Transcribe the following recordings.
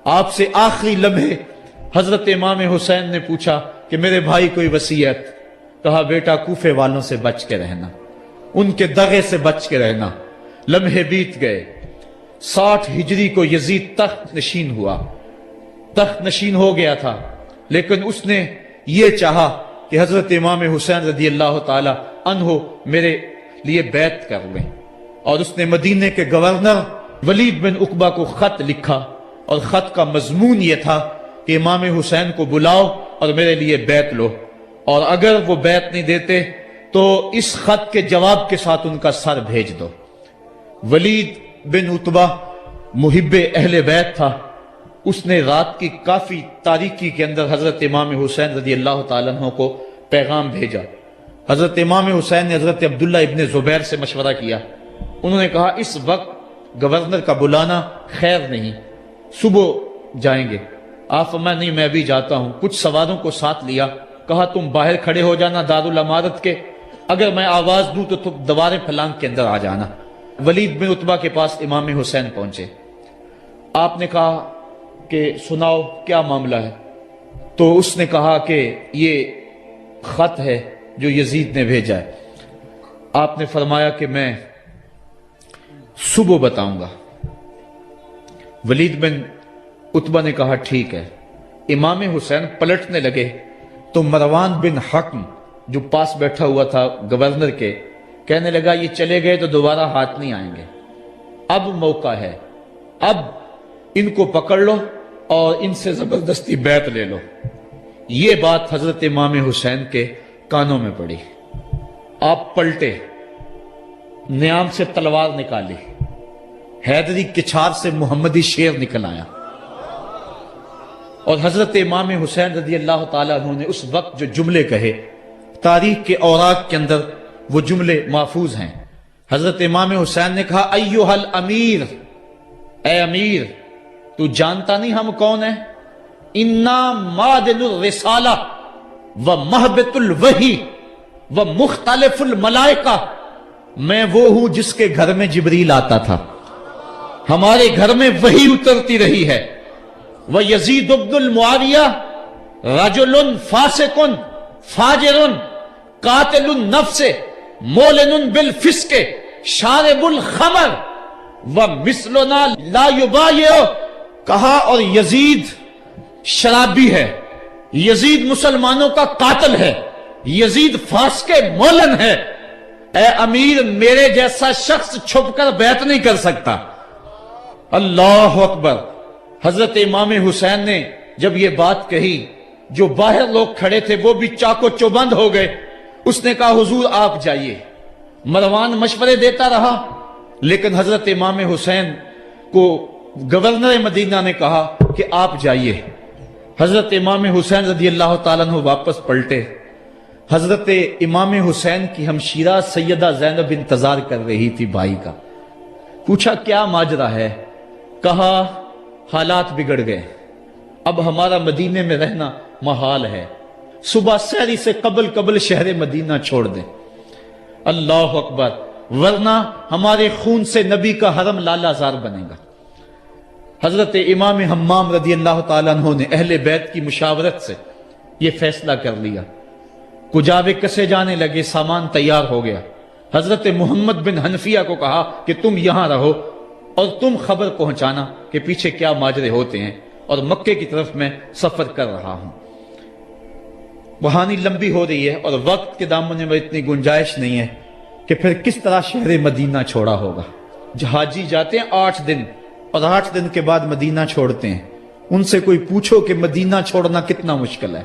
آپ سے آخری لمحے حضرت امام حسین نے پوچھا کہ میرے بھائی کوئی وصیت؟ کہا بیٹا کوفے والوں سے بچ کے رہنا، ان کے دغے سے بچ کے رہنا۔ لمحے بیت گئے، 60 ہجری کو یزید تخت نشین ہوا، تخت نشین ہو گیا تھا، لیکن اس نے یہ چاہا کہ حضرت امام حسین رضی اللہ تعالی عنہ میرے لیے بیعت کر لیں، اور اس نے مدینے کے گورنر ولید بن عقبہ کو خط لکھا، اور خط کا مضمون یہ تھا کہ امام حسین کو بلاؤ اور میرے لیے بیعت لو، اور اگر وہ بیعت نہیں دیتے تو اس خط کے جواب کے ساتھ ان کا سر بھیج دو۔ ولید بن عتبہ محب اہل بیت تھا، اس نے رات کی کافی تاریکی کے اندر حضرت امام حسین رضی اللہ تعالیٰ عنہ کو پیغام بھیجا۔ حضرت امام حسین نے حضرت عبداللہ ابن زبیر سے مشورہ کیا، انہوں نے کہا اس وقت گورنر کا بلانا خیر نہیں، صبح جائیں گے۔ آپ فرمایا نہیں میں بھی جاتا ہوں، کچھ سواروں کو ساتھ لیا، کہا تم باہر کھڑے ہو جانا دارالامارت کے، اگر میں آواز دوں تو تم دوارے پھلانگ کے اندر آ جانا۔ ولید بن عتبہ کے پاس امام حسین پہنچے، آپ نے کہا کہ سناؤ کیا معاملہ ہے؟ تو اس نے کہا کہ یہ خط ہے جو یزید نے بھیجا ہے۔ آپ نے فرمایا کہ میں صبح بتاؤں گا۔ ولید بن عتبہ نے کہا ٹھیک ہے۔ امام حسین پلٹنے لگے تو مروان بن حکم جو پاس بیٹھا ہوا تھا گورنر کے، کہنے لگا یہ چلے گئے تو دوبارہ ہاتھ نہیں آئیں گے، اب موقع ہے، اب ان کو پکڑ لو اور ان سے زبردستی بیعت لے لو۔ یہ بات حضرت امام حسین کے کانوں میں پڑی، آپ پلٹے، نیام سے تلوار نکالی، حیدری کچھار سے محمدی شیر نکل آیا، اور حضرت امام حسین رضی اللہ تعالیٰ عنہ نے اس وقت جو جملے کہے، تاریخ کے اوراق کے اندر وہ جملے محفوظ ہیں۔ حضرت امام حسین نے کہا ایھا الامیر، اے امیر تو جانتا نہیں ہم کون ہیں؟ انا معدن الرسالہ و مہبط الوحی و مختلف الملائکہ، میں وہ ہوں جس کے گھر میں جبریل آتا تھا، ہمارے گھر میں وحی اترتی رہی ہے۔ وَيَزِيدُ بْنُ الْمُعَاوِيَةِ رَجُلٌ فَاسِقٌ فَاجِرٌ قَاتِلُ النَّفْسِ مُعْلِنٌ بِالْفِسْقِ شَارِبُ الْخَمْرِ وَمِثْلُنَا لَا يُبَايِعُ، کہا اور یزید شرابی ہے، یزید مسلمانوں کا قاتل ہے، یزید فاسق مولن ہے، اے امیر میرے جیسا شخص چھپ کر بیعت نہیں کر سکتا۔ اللہ اکبر۔ حضرت امام حسین نے جب یہ بات کہی، جو باہر لوگ کھڑے تھے وہ بھی چاقو چوبند ہو گئے۔ اس نے کہا حضور آپ جائیے۔ مروان مشورے دیتا رہا، لیکن حضرت امام حسین کو گورنر مدینہ نے کہا کہ آپ جائیے۔ حضرت امام حسین رضی اللہ تعالیٰ عنہ واپس پلٹے۔ حضرت امام حسین کی ہمشیرہ سیدہ زینب انتظار کر رہی تھی بھائی کا۔ پوچھا کیا ماجرا ہے؟ کہا حالات بگڑ گئے، اب ہمارا مدینے میں رہنا محال ہے، صبح سحری سے قبل شہر مدینہ چھوڑ دیں۔ اللہ اکبر، ورنہ ہمارے خون سے نبی کا حرم لالا زار بنے گا۔ حضرت امام حمام رضی اللہ تعالیٰ عنہ نے اہل بیت کی مشاورت سے یہ فیصلہ کر لیا۔ کجاوے کسے جانے لگے، سامان تیار ہو گیا۔ حضرت محمد بن حنفیہ کو کہا کہ تم یہاں رہو اور تم خبر پہنچانا کہ پیچھے کیا ماجرے ہوتے ہیں، اور مکے کی طرف میں سفر کر رہا ہوں۔ کہانی لمبی ہو رہی ہے اور وقت کے دامن میں اتنی گنجائش نہیں ہے کہ پھر کس طرح شہر مدینہ چھوڑا ہوگا۔ حاجی جاتے ہیں 8 دن اور 8 دن کے بعد مدینہ چھوڑتے ہیں۔ ان سے کوئی پوچھو کہ مدینہ چھوڑنا کتنا مشکل ہے۔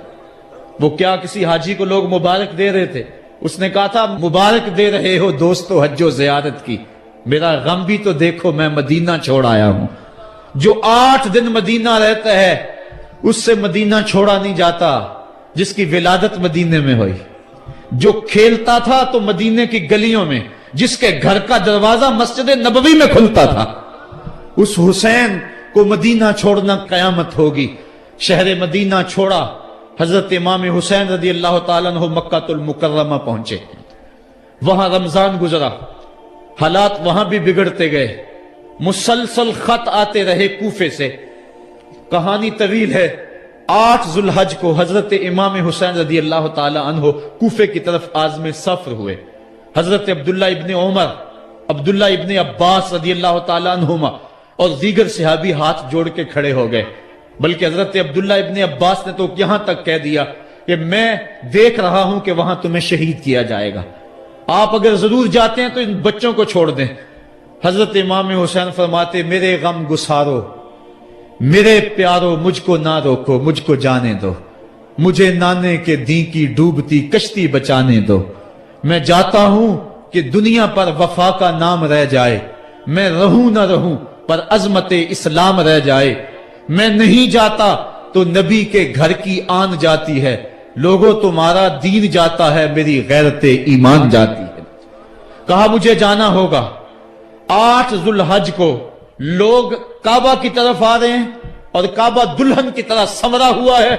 وہ کیا کسی حاجی کو لوگ مبارک دے رہے تھے، اس نے کہا تھا مبارک دے رہے ہو دوستو حج و زیارت کی، میرا غم بھی تو دیکھو، میں مدینہ چھوڑ آیا ہوں۔ جو 8 دن مدینہ رہتا ہے اس سے مدینہ چھوڑا نہیں جاتا جس کی ولادت مدینے میں ہوئی۔ جو کھیلتا تھا تو مدینے کی گلیوں میں، جس کے گھر کا دروازہ مسجد نبوی میں کھلتا تھا، اس حسین کو مدینہ چھوڑنا قیامت ہوگی۔ شہر مدینہ چھوڑا، حضرت امام حسین رضی اللہ تعالیٰ عنہ مکہ المکرمہ پہنچے، وہاں رمضان گزرا، حالات وہاں بھی بگڑتے گئے، مسلسل خط آتے رہے کوفے سے، کہانی طویل ہے. 8 ذوالحج کو حضرت امام حسین رضی اللہ تعالی عنہ کوفے کی طرف عازم سفر ہوئے. حضرت عبداللہ ابن عمر، عبداللہ ابن عباس رضی اللہ تعالی عنہما اور دیگر صحابی ہاتھ جوڑ کے کھڑے ہو گئے. بلکہ حضرت عبداللہ ابن عباس نے تو یہاں تک کہہ دیا کہ میں دیکھ رہا ہوں کہ وہاں تمہیں شہید کیا جائے گا، آپ اگر ضرور جاتے ہیں تو ان بچوں کو چھوڑ دیں. حضرت امام حسین فرماتے میرے غم گسارو، میرے پیارو مجھ کو نہ روکو، مجھ کو جانے دو، مجھے نانے کے دین کی ڈوبتی کشتی بچانے دو. میں جاتا ہوں کہ دنیا پر وفا کا نام رہ جائے، میں رہوں نہ رہوں پر عظمت اسلام رہ جائے. میں نہیں جاتا تو نبی کے گھر کی آن جاتی ہے، لوگوں تمہارا دین جاتا ہے، میری غیرت ایمان جاتی ہے. کہا مجھے جانا ہوگا. 8 ذوالحج کو لوگ کعبہ کی طرف آ رہے ہیں اور کعبہ دلہن کی طرح سنورا ہوا ہے،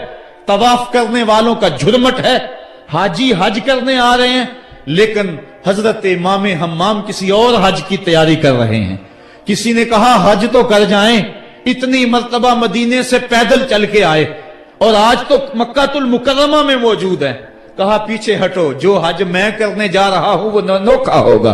طواف کرنے والوں کا جھرمٹ ہے، حاجی حج کرنے آ رہے ہیں. لیکن حضرت امام حمام کسی اور حج کی تیاری کر رہے ہیں. کسی نے کہا حج تو کر جائیں، اتنی مرتبہ مدینے سے پیدل چل کے آئے اور آج تو مکہ المکرمہ میں موجود ہے. کہا پیچھے ہٹو، جو حج میں کرنے جا رہا ہوں وہ نوکھا ہوگا،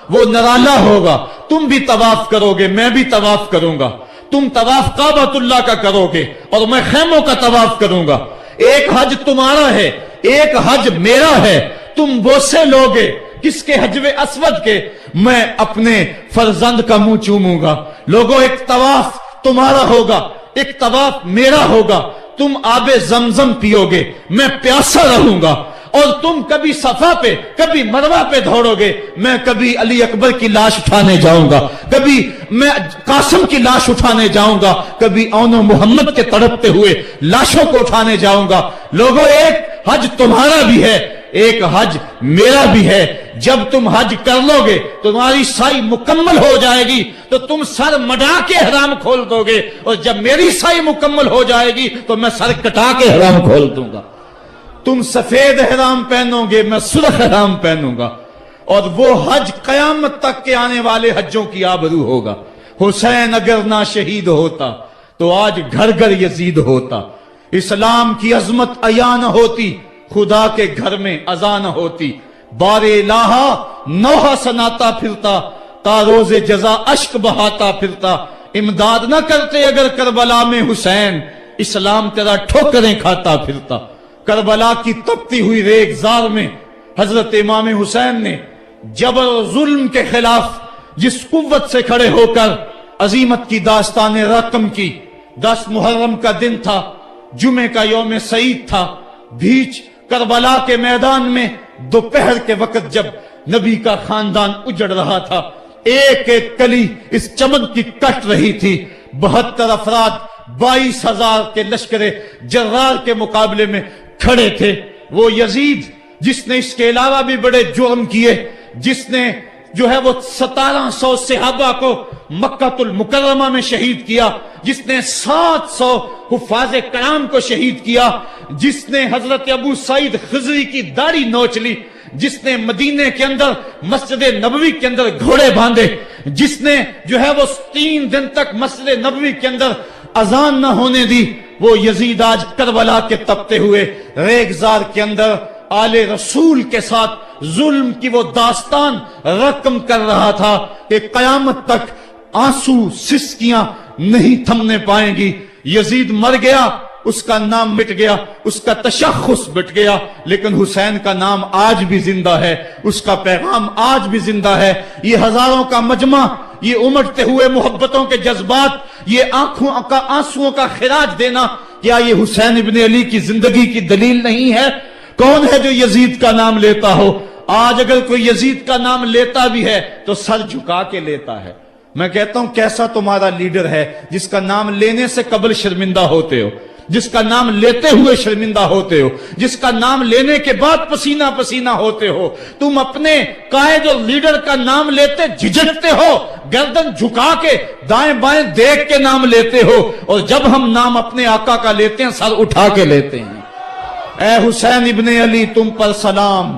وہ نرالا ہوگا. تم بھی طواف کرو گے، میں بھی طواف کروں گا. تم طواف کعبۃ اللہ کا کرو گے اور میں خیموں کا طواف کروں گا. ایک حج تمہارا ہے، ایک حج میرا ہے. تم بوسے لوگے کس کے؟ حجر اسود کے. میں اپنے فرزند کا منہ چوموں گا. لوگوں ایک طواف تمہارا ہوگا، ایک طواف میرا ہوگا. تم آب زمزم پیو گے، میں پیاسا رہوں گا. اور تم کبھی صفا پہ کبھی مروہ پہ دوڑو گے، میں کبھی علی اکبر کی لاش اٹھانے جاؤں گا، کبھی میں قاسم کی لاش اٹھانے جاؤں گا، کبھی اون و محمد کے تڑپتے ہوئے لاشوں کو اٹھانے جاؤں گا. لوگوں ایک حج تمہارا بھی ہے، ایک حج میرا بھی ہے. جب تم حج کر لو گے تو تمہاری سائی مکمل ہو جائے گی تو تم سر مڈا کے احرام کھول دو گے، اور جب میری سائی مکمل ہو جائے گی تو میں سر کٹا کے احرام کھول دوں گا. تم سفید احرام پہنو گے، میں سرخ احرام پہنوں گا. اور وہ حج قیامت تک کے آنے والے حجوں کی آبرو ہوگا. حسین اگر نہ شہید ہوتا تو آج گھر گھر یزید ہوتا. اسلام کی عظمت عیاں نہ ہوتی، خدا کے گھر میں اذان نہ ہوتی. بار الہا نوحہ سناتا پھرتا، تا روز جزا اشک بہاتا پھرتا. امداد نہ کرتے اگر کربلا میں حسین، اسلام تیرا ٹھوکریں کھاتا پھرتا. کربلا کی تپتی ہوئی ریگزار میں حضرت امام حسین نے جبر و ظلم کے خلاف جس قوت سے کھڑے ہو کر عظیمت کی داستان رقم کی. 10 محرم کا دن تھا، جمعہ کا یوم سعید تھا. بھیچ کربلا کے میدان میں دوپہر کے وقت جب نبی کا خاندان اجڑ رہا تھا، ایک ایک کلی اس چمن کی کٹ رہی تھی. 72 افراد 22,000 کے لشکر جرار کے مقابلے میں کھڑے تھے. وہ یزید جس نے اس کے علاوہ بھی بڑے جرم کیے، جس نے جو ہے وہ 1700 صحابہ کو مکہ المکرمہ میں شہید کیا، جس نے 700 حفاظ کرام کو شہید کیا، جس نے حضرت ابو سعید خضری کی داڑھی نوچ لی، جس نے مدینے کے اندر مسجد نبوی کے اندر گھوڑے باندھے، جس نے جو ہے وہ 3 دن تک مسجد نبوی کے اندر اذان نہ ہونے دی، وہ یزید آج کربلا کے تپتے ہوئے ریگزار کے اندر آل رسول کے ساتھ ظلم کی وہ داستان رقم کر رہا تھا کہ قیامت تک آنسو سسکیاں نہیں تھمنے پائیں گی. یزید مر گیا، اس کا نام مٹ گیا، اس کا تشخص مٹ گیا، لیکن حسین کا نام آج بھی زندہ ہے، اس کا پیغام آج بھی زندہ ہے. یہ ہزاروں کا مجمع، یہ امٹتے ہوئے محبتوں کے جذبات، یہ آنکھوں کا آنسوؤں کا خراج دینا، کیا یہ حسین ابن علی کی زندگی کی دلیل نہیں ہے؟ کون ہے جو یزید کا نام لیتا ہو؟ آج اگر کوئی یزید کا نام لیتا بھی ہے تو سر جھکا کے لیتا ہے. میں کہتا ہوں کیسا تمہارا لیڈر ہے جس کا نام لینے سے قبل شرمندہ ہوتے ہو، جس کا نام لیتے ہوئے شرمندہ ہوتے ہو، جس کا نام لینے کے بعد پسینہ پسینہ ہوتے ہو. تم اپنے قائد اور لیڈر کا نام لیتے جھجکتے ہو، گردن جھکا کے دائیں بائیں دیکھ کے نام لیتے ہو، اور جب ہم نام اپنے آقا کا لیتے ہیں سر اٹھا کے لیتے ہیں. اے حسین ابن علی تم پر سلام.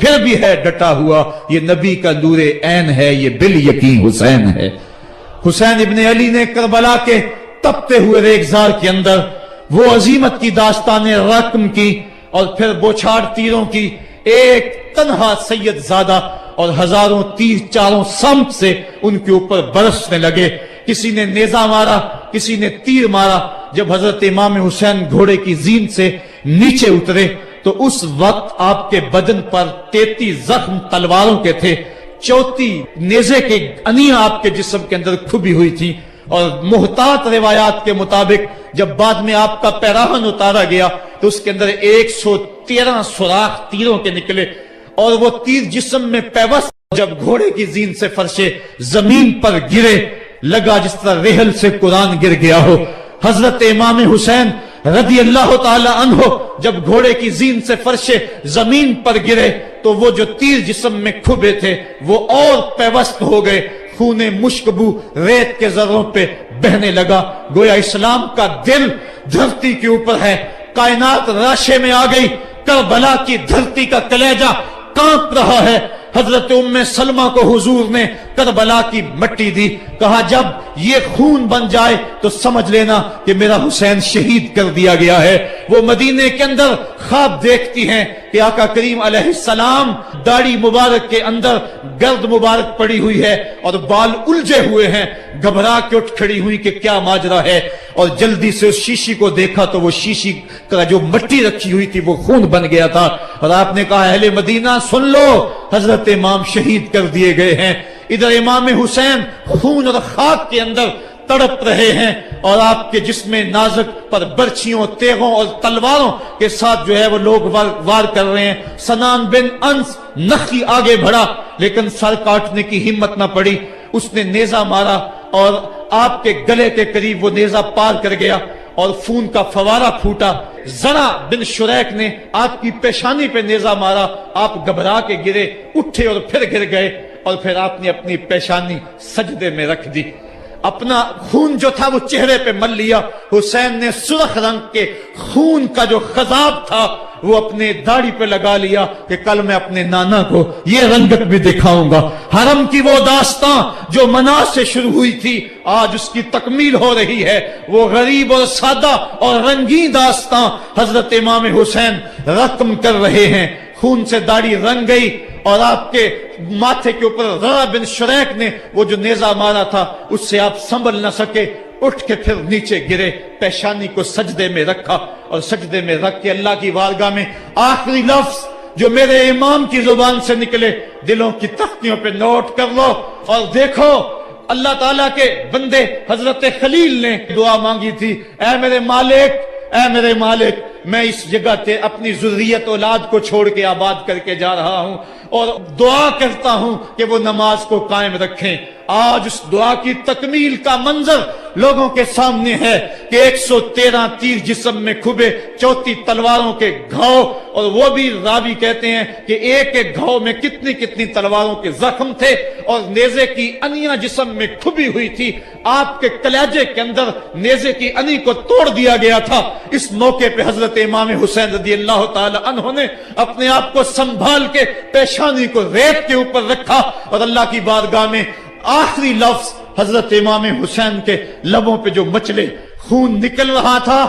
پھر بھی ہے ڈٹا ہوا، یہ نبی کا نور عین ہے، یہ بالیقین حسین ہے۔ حسین ابن علی نے کربلا کے تپتے ہوئے ریگزار کے اندر وہ عظیمت کی داستان رقم کی اور پھر بوچھاڑ تیروں کی، ایک تنہا سید زادہ اور ہزاروں تیر چاروں سمت سے ان کے اوپر برسنے لگے۔ کسی نے نیزہ مارا، کسی نے تیر مارا۔ جب حضرت امام حسین گھوڑے کی زین سے نیچے اترے تو اس وقت آپ کے بدن پر 33 زخم تلواروں کے تھے، 34 نیزے کے انیاں آپ کے جسم کے اندر کھبی ہوئی تھی، اور محتاط روایات کے مطابق جب بعد میں آپ کا پیراہن اتارا گیا تو اس کے اندر 113 سوراخ تیروں کے نکلے، اور وہ تیر جسم میں پیوست جب گھوڑے کی زین سے فرشے زمین پر گرے، لگا جس طرح ریحل سے قرآن گر گیا ہو۔ حضرت امام حسین رضی اللہ تعالی عنہ جب گھوڑے کی زین سے فرشے زمین پر گرے تو وہ جو تیر جسم میں کھبے تھے وہ اور پیوست ہو گئے، خون مشکبو ریت کے ذروں پہ بہنے لگا، گویا اسلام کا دل دھرتی کے اوپر ہے، کائنات راشے میں آ گئی، کربلا کی دھرتی کا کلیجہ کانپ رہا ہے۔ حضرت ام سلمہ کو حضور نے کربلا کی مٹی دی، کہا جب یہ خون بن جائے تو سمجھ لینا کہ میرا حسین شہید کر دیا گیا ہے۔ وہ مدینے کے اندر خواب دیکھتی ہیں کہ آقا کریم علیہ السلام داڑھی مبارک کے اندر گرد مبارک پڑی ہوئی ہے اور بال الجھے ہوئے ہیں، گھبرا کے اٹھ کھڑی ہوئی کہ کیا ماجرا ہے، اور جلدی سے اس شیشی کو دیکھا تو وہ شیشی کا جو مٹی رکھی ہوئی تھی وہ خون بن گیا تھا، اور آپ نے کہا اہل مدینہ سن لو، حضرت امام شہید کر دیے گئے ہیں۔ ادھر امام حسین خون اور خاک کے اندر تڑپ رہے ہیں اور آپ کے جسم نازک پر برچھیوں، تیغوں اور تلواروں کے ساتھ جو ہے وہ لوگ وار کر رہے ہیں۔ سنان بن انس نخی آگے بڑھا لیکن سر کاٹنے کی ہمت نہ پڑی، اس نے نیزہ مارا اور آپ کے گلے کے قریب وہ نیزہ پار کر گیا اور خون کا فوارہ پھوٹا۔ زرع بن شریک نے آپ کی پیشانی پہ نیزہ مارا، آپ گھبرا کے گرے، اٹھے اور پھر گر گئے، اور پھر آپ نے اپنی پیشانی سجدے میں رکھ دی، اپنا خون جو تھا وہ چہرے پہ مل لیا۔ حسین نے سرخ رنگ کے خون کا جو خضاب تھا وہ اپنے داڑھی پہ لگا لیا کہ کل میں اپنے نانا کو یہ رنگت بھی دکھاؤں گا۔ حرم کی وہ داستان جو منا سے شروع ہوئی تھی آج اس کی تکمیل ہو رہی ہے، وہ غریب اور سادہ اور رنگین داستان حضرت امام حسین رقم کر رہے ہیں۔ خون سے داڑھی رنگ گئی اور آپ کے ماتھے کے اوپر زرع بن شریک نے وہ جو نیزہ مارا تھا اس سے آپ سنبھل نہ سکے، اٹھ کے پھر نیچے گرے، پیشانی کو سجدے میں رکھا اور سجدے میں رکھ کے اللہ کی بارگاہ میں آخری لفظ جو میرے امام کی زبان سے نکلے دلوں کی تختیوں پہ نوٹ کر لو اور دیکھو۔ اللہ تعالیٰ کے بندے حضرت خلیل نے دعا مانگی تھی، اے میرے مالک، اے میرے مالک، میں اس جگہ تے اپنی ذریت اولاد کو چھوڑ کے آباد کر کے جا رہا ہوں اور دعا کرتا ہوں کہ وہ نماز کو قائم رکھیں۔ آج اس دعا کی تکمیل کا منظر لوگوں کے سامنے ہے کہ 113 تیر جسم میں کھبے، 34 تلواروں کے گھاؤ، اور وہ بھی راوی کہتے ہیں کہ ایک ایک گھاؤ میں کتنی کتنی تلواروں کے زخم تھے اور نیزے کی انیاں جسم میں کھبی ہوئی تھی۔ آپ کے کلیجے کے اندر نیزے کی انی کو توڑ دیا گیا تھا۔ اس موقع پہ حضرت امام حسین رضی اللہ تعالی عنہ نے اپنے آپ کو سنبھال کے پیشانی کو ریت کے اوپر رکھا اور اللہ کی بارگاہ میں آخری لفظ حضرت امام حسین کے لبوں پہ جو مچلے، خون نکل رہا تھا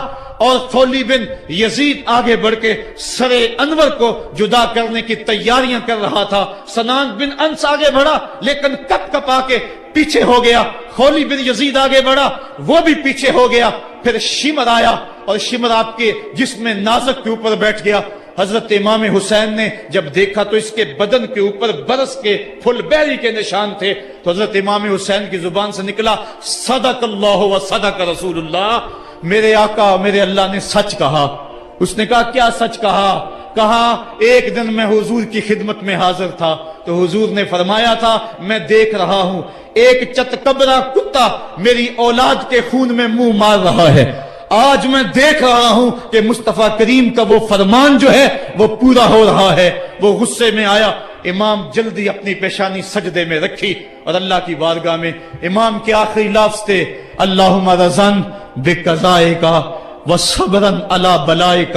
اور خولی بن یزید آگے بڑھ کے سر انور کو جدا کرنے کی تیاریاں کر رہا تھا۔ سنان بن انس آگے بڑھا لیکن کپ کپا کے پیچھے ہو گیا، خولی بن یزید آگے بڑھا وہ بھی پیچھے ہو گیا، پھر شمر آیا اور شمر آپ کے جسم نازک کے اوپر بیٹھ گیا۔ حضرت امام حسین نے جب دیکھا تو اس کے بدن کے اوپر برس کے پھل بیری کے نشان تھے، تو حضرت امام حسین کی زبان سے نکلا صدق اللہ و صدق رسول اللہ، میرے آقا میرے اللہ نے سچ کہا۔ اس نے کہا کیا سچ کہا؟ کہا ایک دن میں حضور کی خدمت میں حاضر تھا تو حضور نے فرمایا تھا میں دیکھ رہا ہوں ایک چتکبرا کتا میری اولاد کے خون میں منہ مار رہا ہے، آج میں دیکھ رہا ہوں کہ مصطفیٰ کریم کا وہ فرمان جو ہے وہ پورا ہو رہا ہے۔ وہ غصے میں آیا، امام جلدی اپنی پیشانی سجدے میں رکھی اور اللہ کی بارگاہ میں امام کے آخری لفظ تھے اللہم رضن بقضائک وصبرن علی بلائک،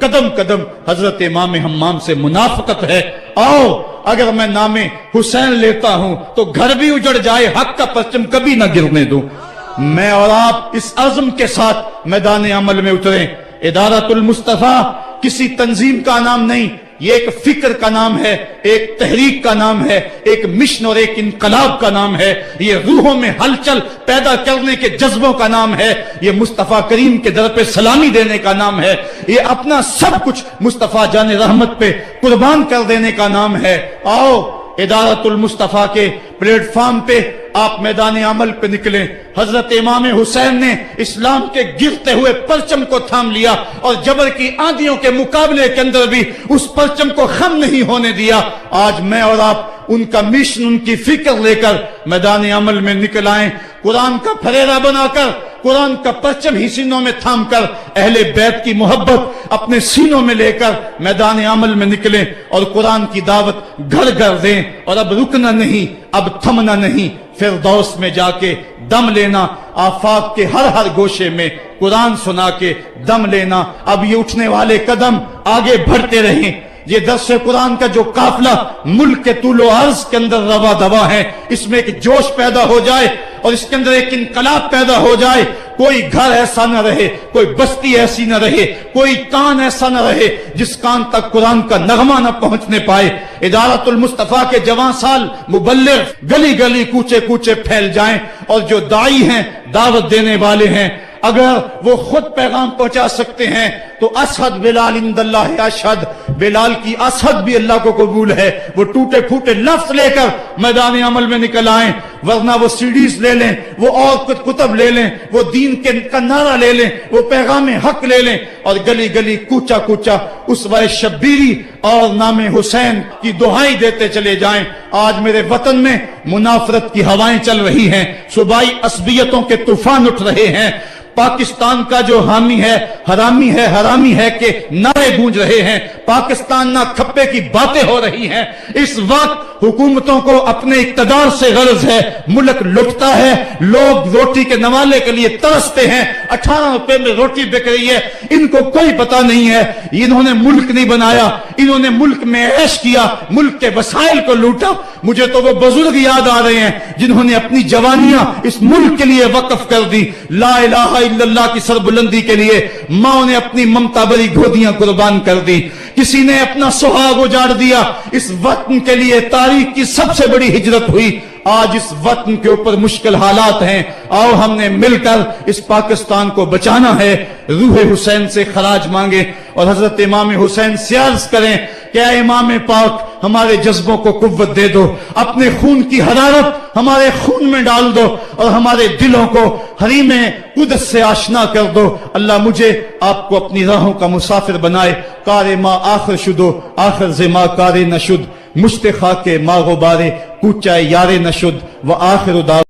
قدم قدم حضرت امام حمام سے منافقت ہے۔ آؤ اگر میں نام حسین لیتا ہوں تو گھر بھی اجڑ جائے، حق کا پرچم کبھی نہ گرنے دوں۔ میں اور آپ اس عزم کے ساتھ میدان عمل میں اتریں۔ ادارت المصطفیٰ کسی تنظیم کا نام نہیں، یہ ایک فکر کا نام ہے، ایک تحریک کا نام ہے، ایک مشن اور ایک انقلاب کا نام ہے، یہ روحوں میں ہلچل پیدا کرنے کے جذبوں کا نام ہے، یہ مصطفیٰ کریم کے در پہ سلامی دینے کا نام ہے، یہ اپنا سب کچھ مصطفیٰ جان رحمت پہ قربان کر دینے کا نام ہے۔ آؤ ادارت المصطفیٰ کے پلیٹ فارم پہ آپ میدان عمل پہ نکلیں۔ حضرت امام حسین نے اسلام کے گرتے ہوئے پرچم کو تھام لیا اور جبر کی آندھیوں کے مقابلے کے اندر بھی اس پرچم کو خم نہیں ہونے دیا۔ آج میں اور آپ ان کا مشن، ان کی فکر لے کر میدان عمل میں نکل آئیں، قرآن کا پھریرا بنا کر، قرآن کا پرچم ہی سینوں میں تھام کر، اہل بیت کی محبت اپنے سینوں میں لے کر میدان عمل میں نکلیں اور قرآن کی دعوت گھر گھر دیں۔ اور اب رکنا نہیں، اب تھمنا نہیں، فردوس میں جا کے دم لینا، آفاق کے ہر ہر گوشے میں قرآن سنا کے دم لینا۔ اب یہ اٹھنے والے قدم آگے بڑھتے رہیں۔ یہ درس قرآن کا جو قافلہ ملک کے طول و عرض کے اندر روا دوا ہے، اس میں ایک جوش پیدا ہو جائے اور اس کے اندر ایک انقلاب پیدا ہو جائے۔ کوئی گھر ایسا نہ رہے، کوئی بستی ایسی نہ رہے، کوئی کان ایسا نہ رہے جس کان تک قرآن کا نغمہ نہ پہنچنے پائے۔ ادارت المصطفیٰ کے جوان سال مبلغ گلی گلی کوچے کوچے پھیل جائیں، اور جو داعی ہیں، دعوت دینے والے ہیں، اگر وہ خود پیغام پہنچا سکتے ہیں تو اشہد بلال عند اللہ اشہد، بلال کی اشہد بھی اللہ کو قبول ہے۔ وہ ٹوٹے پھوٹے لفظ لے کر میدان عمل میں نکل آئیں، ورنہ وہ سیڈیز لے لیں، وہ اور کچھ کتب لے لیں، وہ دین کا نعرہ لے لیں، وہ پیغام حق لے لیں، اور گلی گلی کوچا کوچا اسوہ شبیری اور نام حسین کی دعائیں دیتے چلے جائیں۔ آج میرے وطن میں منافرت کی ہوائیں چل رہی ہیں، صوبائی عصبیتوں کے طوفان اٹھ رہے ہیں۔ پاکستان کا جو حامی ہے حرامی ہے کہ نعرے گونج رہے ہیں، پاکستان نہ کھپے کی باتیں ہو رہی ہیں۔ اس وقت حکومتوں کو اپنے اقتدار سے غرض ہے، ملک لٹتا ہے، لوگ روٹی کے نوالے کے لیے ترستے ہیں، 18 روپے میں روٹی بک رہی ہے، ان کو کوئی پتہ نہیں ہے انہوں نے ملک نہیں بنایا، انہوں نے ملک میں عیش کیا، ملک کے وسائل کو لوٹا۔ مجھے تو وہ بزرگ یاد آ رہے ہیں جنہوں نے اپنی جوانیاں اس ملک کے لیے وقف کر دی، لا الہ الا اللہ کی سربلندی کے لیے ماں نے اپنی ممتا بری گودیاں قربان کر دی، کسی نے اپنا سہاگ اجاڑ دیا۔ اس وطن کے لیے تاریخ کی سب سے بڑی ہجرت ہوئی۔ آج اس وطن کے اوپر مشکل حالات ہیں، آؤ ہم نے مل کر اس پاکستان کو بچانا ہے۔ روح حسین سے خراج مانگے اور حضرت امام حسین سے عرض کریں کہ اے امام پاک، ہمارے جذبوں کو قوت دے دو، اپنے خون کی حرارت ہمارے خون میں ڈال دو، اور ہمارے دلوں کو حریم قدس سے آشنا کر دو۔ اللہ مجھے آپ کو اپنی راہوں کا مسافر بنائے۔ کار ما آخر شدو آخر زما کار نشد، مشت خاک ما غبارے کوچہ یار نشد، و آخر دعوانا